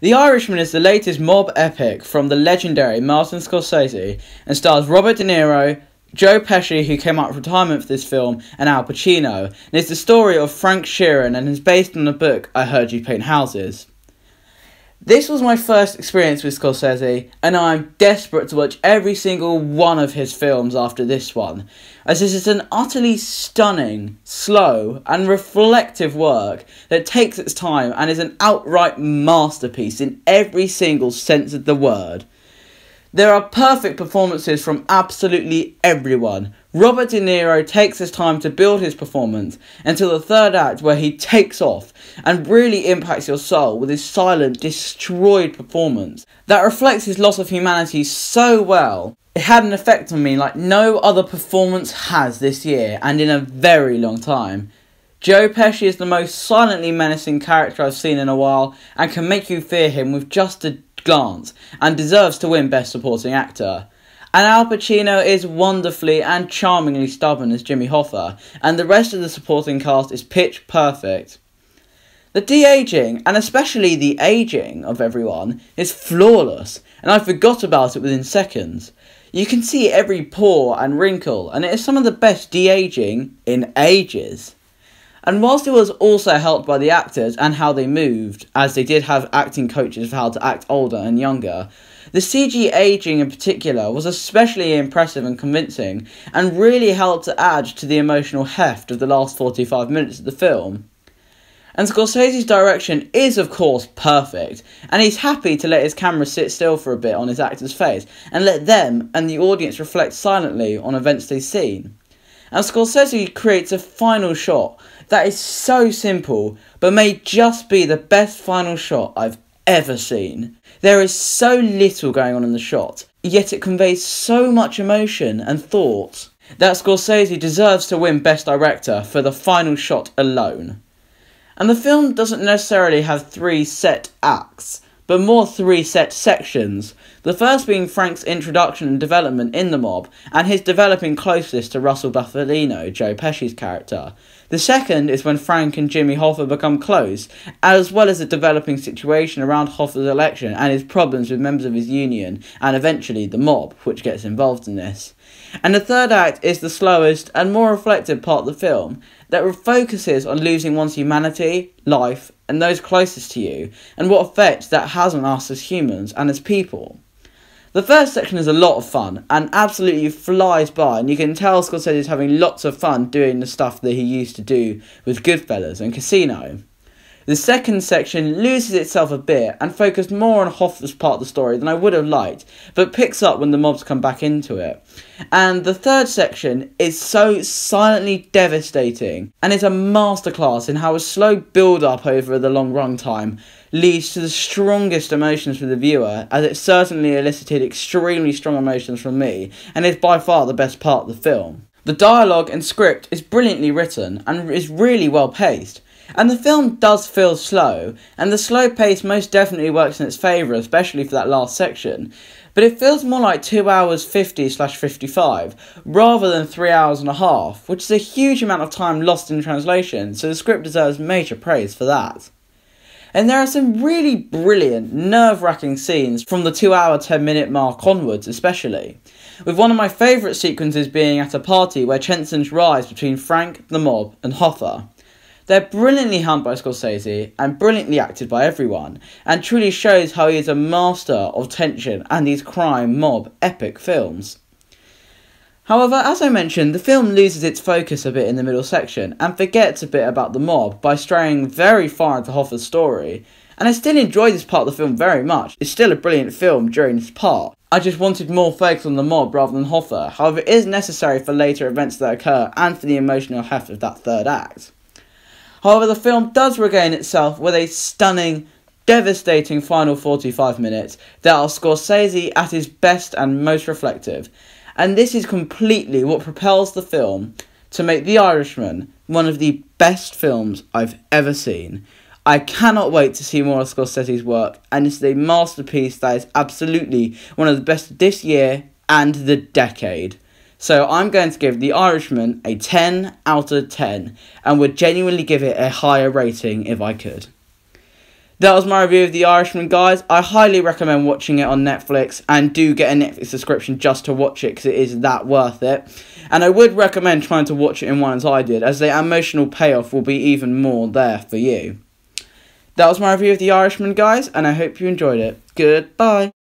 The Irishman is the latest mob epic from the legendary Martin Scorsese and stars Robert De Niro, Joe Pesci, who came out of retirement for this film, and Al Pacino, and is the story of Frank Sheeran and is based on the book I Heard You Paint Houses. This was my first experience with Scorsese, and I'm desperate to watch every single one of his films after this one, as this is an utterly stunning, slow, and reflective work that takes its time and is an outright masterpiece in every single sense of the word. There are perfect performances from absolutely everyone. Robert De Niro takes his time to build his performance until the third act, where he takes off and really impacts your soul with his silent, destroyed performance that reflects his loss of humanity so well. It had an effect on me like no other performance has this year and in a very long time. Joe Pesci is the most silently menacing character I've seen in a while and can make you fear him with just a glance, and deserves to win Best Supporting Actor. And Al Pacino is wonderfully and charmingly stubborn as Jimmy Hoffa, and the rest of the supporting cast is pitch perfect. The de-aging, and especially the aging of everyone, is flawless, and I forgot about it within seconds. You can see every pore and wrinkle, and it is some of the best de-aging in ages. And whilst it was also helped by the actors and how they moved, as they did have acting coaches for how to act older and younger, the CG aging in particular was especially impressive and convincing, and really helped to add to the emotional heft of the last 45 minutes of the film. And Scorsese's direction is of course perfect, and he's happy to let his camera sit still for a bit on his actor's face, and let them and the audience reflect silently on events they've seen. And Scorsese creates a final shot that is so simple, but may just be the best final shot I've ever seen. There is so little going on in the shot, yet it conveys so much emotion and thought that Scorsese deserves to win Best Director for the final shot alone. And the film doesn't necessarily have 3 set acts, but more 3 set sections, the first being Frank's introduction and development in the mob, and his developing closeness to Russell Bufalino, Joe Pesci's character. The second is when Frank and Jimmy Hoffa become close, as well as the developing situation around Hoffa's election and his problems with members of his union, and eventually the mob, which gets involved in this. And the third act is the slowest and more reflective part of the film, that focuses on losing one's humanity, life, and those closest to you, and what effect that has on us as humans and as people. The first section is a lot of fun, and absolutely flies by, and you can tell Scorsese is having lots of fun doing the stuff that he used to do with Goodfellas and Casino. The second section loses itself a bit, and focuses more on Hoffa's part of the story than I would have liked, but picks up when the mobs come back into it. And the third section is so silently devastating, and is a masterclass in how a slow build-up over the long runtime leads to the strongest emotions for the viewer, as it certainly elicited extremely strong emotions from me, and is by far the best part of the film. The dialogue and script is brilliantly written, and is really well paced. And the film does feel slow, and the slow pace most definitely works in its favour, especially for that last section. But it feels more like 2 hours 50/55, rather than 3 hours and a half, which is a huge amount of time lost in translation, so the script deserves major praise for that. And there are some really brilliant, nerve-wracking scenes from the 2 hour 10 minute mark onwards especially, with one of my favourite sequences being at a party where tensions rise between Frank, the mob, and Hoffa. They're brilliantly handled by Scorsese and brilliantly acted by everyone, and truly shows how he is a master of tension and these crime, mob, epic films. However, as I mentioned, the film loses its focus a bit in the middle section, and forgets a bit about the mob by straying very far into Hoffa's story, and I still enjoy this part of the film very much. It's still a brilliant film during this part. I just wanted more focus on the mob rather than Hoffa, however it is necessary for later events that occur and for the emotional heft of that third act. However, the film does regain itself with a stunning, devastating final 45 minutes that are Scorsese at his best and most reflective, and this is completely what propels the film to make The Irishman one of the best films I've ever seen. I cannot wait to see more of Scorsese's work, and it's a masterpiece that is absolutely one of the best this year and the decade. So I'm going to give The Irishman a 10 out of 10, and would genuinely give it a higher rating if I could. That was my review of The Irishman, guys. I highly recommend watching it on Netflix, and do get a Netflix subscription just to watch it, because it is that worth it. And I would recommend trying to watch it in one as I did, as the emotional payoff will be even more there for you. That was my review of The Irishman, guys, and I hope you enjoyed it. Goodbye.